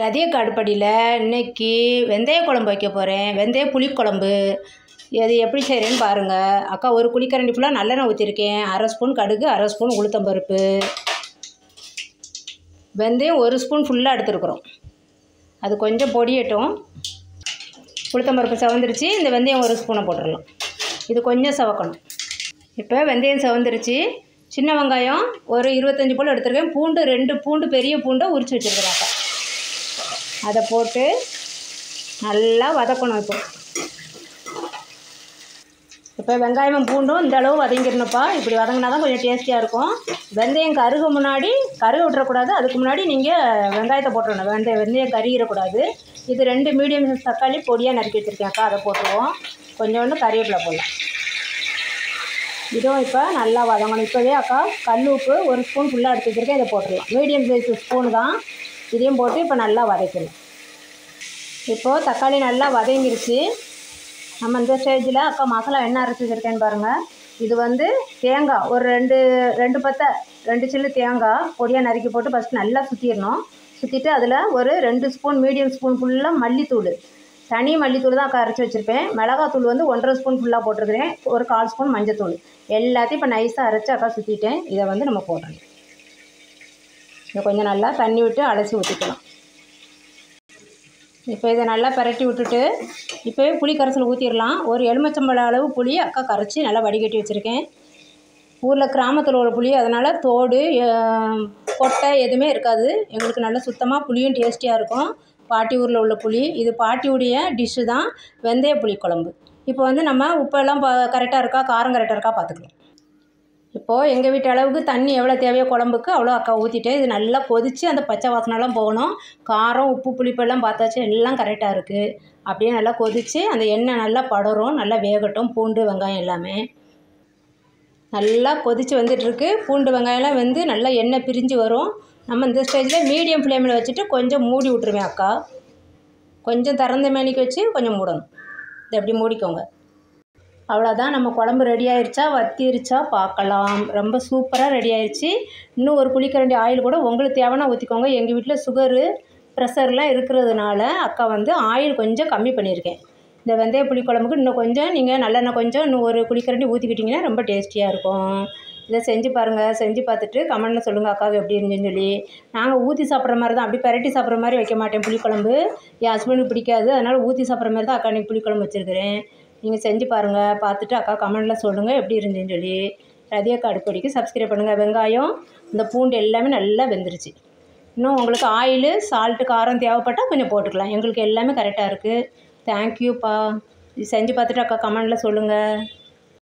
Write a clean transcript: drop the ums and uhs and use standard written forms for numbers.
ரதியக்க அடுப்படியில் இன்றைக்கி வெந்தய குழம்பு வைக்க போகிறேன். வெந்தய புளிக்குழம்பு. இது எப்படி செய்கிறேன்னு பாருங்கள். அக்கா ஒரு குழிக்கரண்டி ஃபுல்லாக நல்லெண்ணெய் ஊற்றிருக்கேன். 1/2 ஸ்பூன் கடுகு, 1/2 ஸ்பூன் உளுத்தம்பருப்பு, வெந்தயம் 1 ஸ்பூன் ஃபுல்லாக எடுத்துருக்குறோம். அது கொஞ்சம் பொடியட்டும். உளுத்தம்பருப்பு செவந்துருச்சு. இந்த வெந்தயம் 1 ஸ்பூனை போட்டுடலாம். இது கொஞ்சம் செவக்கணும். இப்போ வெந்தயம் செவந்துருச்சு. சின்ன வெங்காயம் ஒரு 25 போல் எடுத்துருக்கேன். பூண்டு 2 பூண்டு, பெரிய பூண்டை உரித்து வச்சுருக்கிறேன் அக்கா. அதை போட்டு நல்லா வதக்கணும். இப்போ வெங்காயமும் பூண்டும் இந்த அளவு வதங்கிடணுப்பா. இப்படி வதங்கினா தான் கொஞ்சம் டேஸ்டியாக இருக்கும். வெந்தயம் கருக விட்டுறக்கூடாது. அதுக்கு முன்னாடி நீங்கள் வெங்காயத்தை போட்டுடணும். வெந்தயம் கருகிடக்கூடாது. இது 2 மீடியம் சைஸ் தக்காளி பொடியாக நறுக்கி வச்சுருக்கேன் அக்கா. அதை போட்டுருவோம். கொஞ்சோண்டு கறிவேப்பிலை போடலாம். இதுவும் இப்போ நல்லா வதங்கணும். இப்போவே அக்கா கல் உப்பு 1 ஸ்பூன் ஃபுல்லாக எடுத்து வச்சுருக்கேன். இதை போட்டுடலாம். மீடியம் சைஸ் ஸ்பூன் தான். இதையும் போட்டு இப்போ நல்லா வதக்கணும். இப்போது தக்காளி நல்லா வதங்கிருச்சு. நம்ம இந்த ஸ்டேஜில் அக்கா மசாலா என்ன அரைச்சி வச்சுருக்கேன்னு பாருங்கள். இது தேங்காய் ஒரு 2 சில்லு தேங்காய் பொடியாக நறுக்கி போட்டு ஃபஸ்ட்டு நல்லா சுற்றிடணும். சுற்றிட்டு அதில் ஒரு 2 ஸ்பூன் மீடியம் ஸ்பூன் ஃபுல்லாக மல்லித்தூள், தனி மல்லித்தூள் தான் அக்கா அரைச்சி வச்சுருப்பேன். மிளகாத்தூள் 1.5 ஸ்பூன் ஃபுல்லாக போட்டிருக்கிறேன். ஒரு 1/4 ஸ்பூன் மஞ்சத்தூள் எல்லாத்தையும் இப்போ நைஸாக அரைச்சி அக்கா சுற்றிட்டேன். இதை நம்ம போடுறோம். இதை கொஞ்சம் நல்லா தண்ணி விட்டு அலசி ஊற்றிக்கலாம். இப்போ இதை நல்லா பரட்டி விட்டுட்டு இப்போவே புளி கரைசல் ஊற்றிடலாம். ஒரு எலுமிச்சம்பழம் அளவு புளி அக்கா கரைச்சி நல்லா வடிகட்டி வச்சுருக்கேன். ஊரில் கிராமத்தில் உள்ள புளி, அதனால் தோடு கொட்டை எதுவுமே இருக்காது. எங்களுக்கு நல்லா சுத்தமாக புளியும் டேஸ்டியாக இருக்கும். பாட்டி ஊரில் உள்ள புளி. இது பாட்டியுடைய டிஷ்ஷு தான் வெந்தய புளிக்குழம்பு. இப்போ நம்ம உப்பெல்லாம் கரெக்டாக இருக்கா, காரம் கரெக்டாக இருக்கா பார்த்துக்கலாம். இப்போது எங்கள் வீட்டு அளவுக்கு தண்ணி எவ்வளோ தேவையோ குழம்புக்கு அவ்வளோ அக்கா ஊற்றிட்டேன். இது நல்லா கொதித்து அந்த பச்சை வாசனைலாம் போகணும். காரம் உப்பு புளிப்பெல்லாம் பார்த்தாச்சு எல்லாம் கரெக்டாக இருக்குது. அப்படியே நல்லா கொதித்து அந்த எண்ணெய் நல்லா படரும். நல்லா வேகட்டும். பூண்டு வெங்காயம் எல்லாமே நல்லா கொதித்து வந்துட்டுருக்கு. பூண்டு வெங்காயம்லாம் நல்லா எண்ணெய் பிரிஞ்சு வரும். நம்ம இந்த ஸ்டேஜில் மீடியம் ஃப்ளேமில் வச்சுட்டு கொஞ்சம் மூடி விட்ருவேன் அக்கா. கொஞ்சம் திறந்த மேனிக்கு வச்சு கொஞ்சம் மூடணும். இதை எப்படி மூடிக்கோங்க. அவ்வளோதான். நம்ம குழம்பு ரெடி ஆயிடுச்சா வத்திருச்சா பார்க்கலாம். ரொம்ப சூப்பராக ரெடி ஆயிடுச்சு. இன்னும் ஒரு குழிக்கரண்டி ஆயில் கூட உங்களுக்கு தேவைன்னா ஊற்றிக்கோங்க. எங்கள் வீட்டில் சுகரு ப்ரெஷர்லாம் இருக்கிறதுனால அக்கா ஆயில் கொஞ்சம் கம்மி பண்ணியிருக்கேன். இந்த வெந்தய புளிக்குழம்புக்கு இன்னும் கொஞ்சம் நீங்கள் நல்லெண்ணெய் கொஞ்சம் இன்னும் ஒரு குழிக்கரண்டி ஊற்றிக்கிட்டிங்கன்னா ரொம்ப டேஸ்டியாக இருக்கும். இதை செஞ்சு பாருங்கள். செஞ்சு பார்த்துட்டு கமெண்ட்டில் சொல்லுங்கள் அக்காவுக்கு எப்படி இருந்துச்சுன்னு சொல்லி. நாங்கள் ஊற்றி சாப்பிட்ற மாதிரி தான், அப்படி பரட்டி சாப்பிட்ற மாதிரி வைக்க மாட்டேன் புளிக்குழம்பு. என் ஹஸ்பண்டுக்கு பிடிக்காது. அதனால் ஊற்றி சாப்பிட்ற மாதிரி தான் அக்கா இன்றைக்கி புளிக்குழம்பு வச்சுருக்கிறேன். நீங்கள் செஞ்சு பாருங்கள். பார்த்துட்டு அக்கா கமெண்ட்டில் சொல்லுங்கள் எப்படி இருந்துச்சுன்னு சொல்லி. ரதியக்கா அடுப்படிக்கு சப்ஸ்கிரைப் பண்ணுங்கள். வெங்காயம் இந்த பூண்டு எல்லாமே நல்லா வெந்துருச்சு. இன்னும் உங்களுக்கு ஆயிலு சால்ட்டு காரம் தேவைப்பட்டால் கொஞ்சம் போட்டுக்கலாம். எங்களுக்கு எல்லாமே கரெக்டாக இருக்குது. தேங்க்யூப்பா. இது செஞ்சு பார்த்துட்டு அக்கா கமெண்ட்டில் சொல்லுங்கள்.